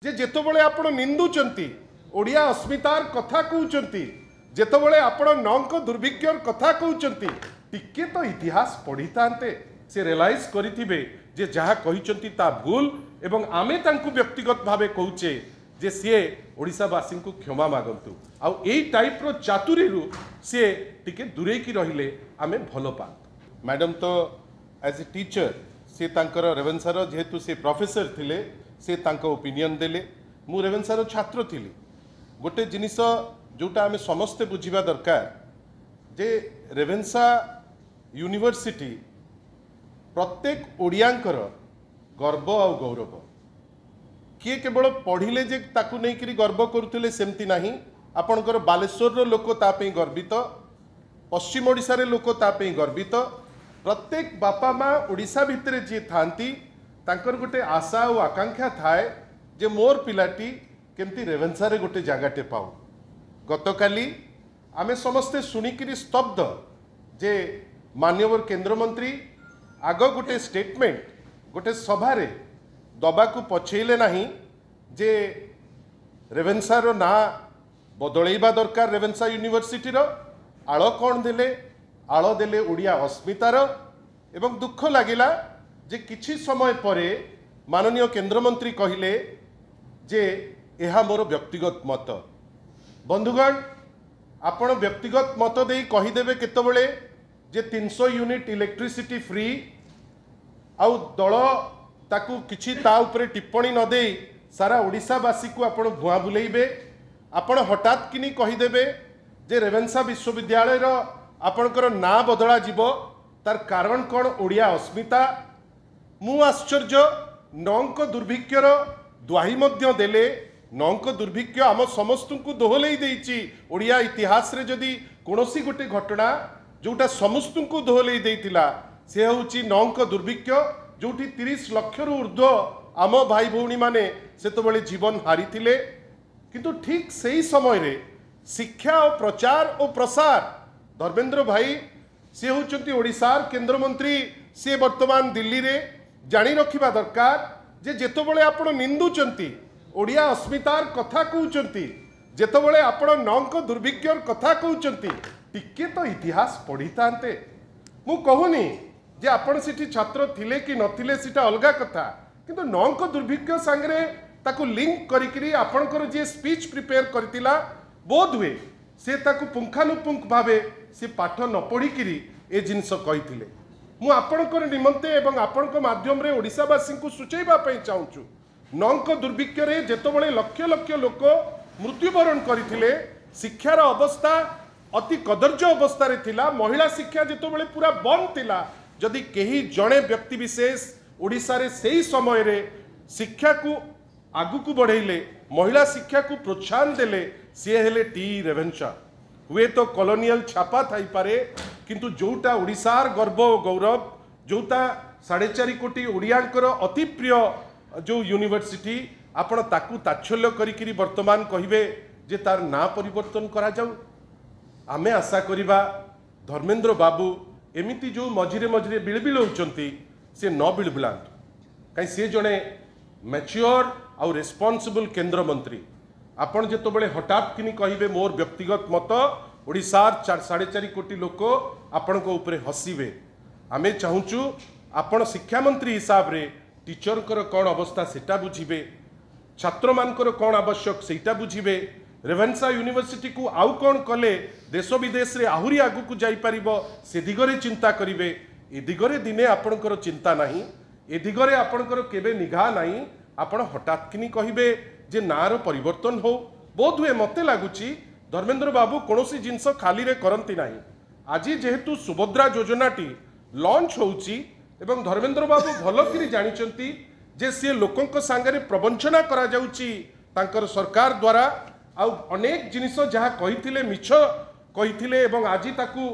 जे जेतबले आपण निंदुचंती ओडिया अस्मितार कथा कहउचंती जेतबले आपण नंक दुर्भिक्षर कथा कहउचंती टिके तो इतिहास पढ़ी तांते से रियलाइज करिथिबे जे जहा कहिचंती ता भूल एवं आमे तांकु व्यक्तिगत भावे कहउचे जे सीए ओडिशावासी को क्षमा मागंतु आ एई टाइप रो चातुरी रु से टिके दूरे की रहिले आमे भलो पा मैडम तो एज ए टीचर से तांकर रेवेन्सार जेहेतु से प्रोफेसर थिले से तांको ओपिनियन देले मु रेवेन्सार छात्र थिली गोटे जिनिस जोटा आमे समस्ते बुझिबा दरकार जे रेवेन्सा यूनिवर्सिटी प्रत्येक ओडियांकर गर्व आ गौरव किए केवल पढ़िले जे ताकू नहीं करी गर्व करुले सेमती नहीं आपणकर बालेश्वर लोक तापई गर्वित पश्चिम ओडिशा रे लोक तापई गर्वित प्रत्येक बापा माँ ओडिशा भितर जी थांती तांकर गोटे आशा और आकांक्षा थाए जे मोर पिलाटी केमती रेवेन्सा रे गोटे जगाटे पाऊ गतकाली आमे समस्ते शुणिकी स्तब्ध जे माननीय केंद्रमंत्री आग गोटे स्टेटमेंट गोटे सभारे दबाकू पछेले नहीं जे रेवेन्सा रो ना बदलैबा दरकार रेवेन्सा यूनिवर्सिटी रो आळ कौन देले आळ देले ओडिया अस्मितार एवं दुख लागिला जे किछि समय परे माननीय केंद्रमंत्री कहिले जे एहा मोर व्यक्तिगत मत बंधुगण आपण व्यक्तिगत मत देई कहीदेवे केतबेले जे 300 यूनिट इलेक्ट्रिसिटी फ्री आउ दल ताकू किछि ता उपरे टिप्पणी न देई सारा ओडिशावासी को आपण भुआ बुलेइबे आपण हठात किनी कहीदेवे जे रेवेन्सा विश्वविद्यालय रो आपणकर ना बदला जीवो तार कारण कौन ओडिया अस्मिता मु आश्चर्य नंक दुर्भिक्षर द्वाही मध्य देले नंक दुर्भिक्ष आम समस्त को दोहलई देइछि ओडिया इतिहास रे जदि कोनोसी गोटे घटना जोटा समस्त को दोहलई देइतिला से होछि नंक दुर्भिक्ष जोटी 30 लाख रु ऊर्ध्व आम भाई भौणी माने सेतबेले जीवन हारिथिले किंतु ठीक सही समय रे शिक्षा और प्रचार और प्रसार धर्मेंद्र भाई सी होचंती ओडिशार केंद्र मंत्री सी वर्तमान दिल्ली रे जानी रखिबा दरकार जे जेतबेले आपण निंदुचंती ओडिया अस्मितार कथा कहउचंती जेतबेले आपण नंक दुर्भिक्षर कथा कहउचंती टिके तो इतिहास पढ़ी तांते मु कहूनी जे आपण सिटी छात्र थिले कि नथिले सिटा अलगा कथा किंतु नंक दुर्भिक्ष संगे ताकू लिंक करिकरी आपणकर जे स्पीच प्रिपेयर करतिला बोध हुए से ताकू पुंखानुपुंख भावे से पाठ न पढ़िकी ए जिनस कही मु आपणकर निमंते एवं आपणक माध्यम रे ओडिशावासी को सूचैबा पई चाहूछु नंक दुर्भिक्ष रे जेतबेले लक्ष लक्ष लोक मृत्युवरण करथिले शिक्षार अवस्था अति कदर्य अवस्था रे थिला महिला शिक्षा जेतबेले पूरा बंद थिला जदि केही जणे व्यक्ति विशेष ओडिशा रे सेही समय रे शिक्षा को आगु को बढ़ेले महिला शिक्षा को प्रोत्साहन देले सी हेले टी रेवेन्सा हुए तो कॉलोनियल छापा थाई पारे किंतु जोटा ओडिशार गर्व और गौरव जोटा 4.5 कोटी ओडियांकर अति प्रिय जो यूनिवर्सिटी आपण ताकू ताच्छल्य करिकरी वर्तमान कहिबे जे तार ना परिवर्तन करा जाऊ आमे आशा करिबा धर्मेंद्र बाबू एमिति जो मझिरे मझिरे बिलबिल होचंती से न बिलबिलांतु कहीं से जड़े मैच्योर आउ रेस्पॉन्सिबल केंद्र मंत्री आपण जेतबेले हठात किनी कहिबे मोर व्यक्तिगत मत ओडिशार 4.5 कोटी लोक आपण को ऊपर हसीबे आमे चाहूचु आपण शिक्षा मंत्री हिसाब रे टीचर कर कौन अवस्था सेटा बुझिबे छात्र मानकर कौन आवश्यक सेटा बुझिबे रेवेन्सा यूनिवर्सिटी को आउ कौन कले देश विदेश रे आहुरी आगु को जाई परिबो से दिगरे चिंता करिवे ए दिगरे दिने आपणकर चिंता नहीं ए दिगरे आपणकर केबे निगाह नहीं आपण हठात किनी कहिबे जे नार परिवर्तन हो बोध हुए मते लागुची धर्मेंद्र बाबू कोनोसी जिंस खाली रे करंती नहीं आज जेहेतु सुभद्रा योजनाटी लॉन्च होउची एवं धर्मेंद्र बाबू भलो किरी जानिचंती जे से लोकंक सांगरे प्रवंचना करा जाउची तांकर सरकार द्वारा आ अनेक जिनिस जहाँ कही मिछ कही एवं आज ताकू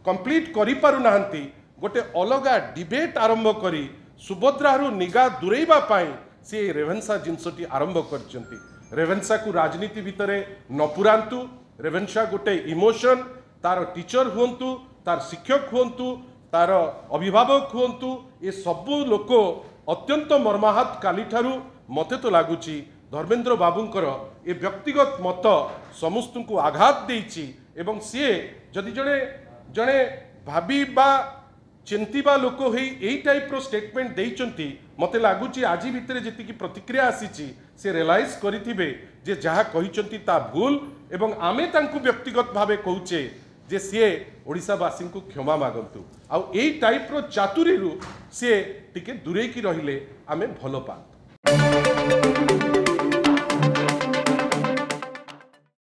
कंप्लीट करि पारु नाहंती गोटे अलगा डिबेट आरंभ करी सुभद्रा निगा दूरेबा पाई से रेवेन्सा जिनसटी आरंभ करचंती रेवेन्सा को राजनीति भितरे न पुरांतु रेवेन्सा गोटे इमोशन तार टीचर हुंतु तार शिक्षक हुंतु तार अभिभावक हुंतु ये सबु लोक अत्यंत मर्माहत काली ठारू मते तो लगुच धर्मेंद्र बाबूंकर ए व्यक्तिगत मत समस्त को आघात देइछि एवं सी जदि जड़े जड़े भावी बा चिंतीबा लोक हो टाइप रो स्टेटमेंट देइचंती मते लागुची आज भितर जी प्रतिक्रिया आसीची से रियलाइज करिथिबे जे जहाँ कहिचंती ता भूल एवं आमे तांकु व्यक्तिगत भावे कहूचे जे सी ओडिशावासी को क्षमा मागंतु आउ एई टाइप रो चातुरी सी टिके दूरे की रहिले आमे भल पात।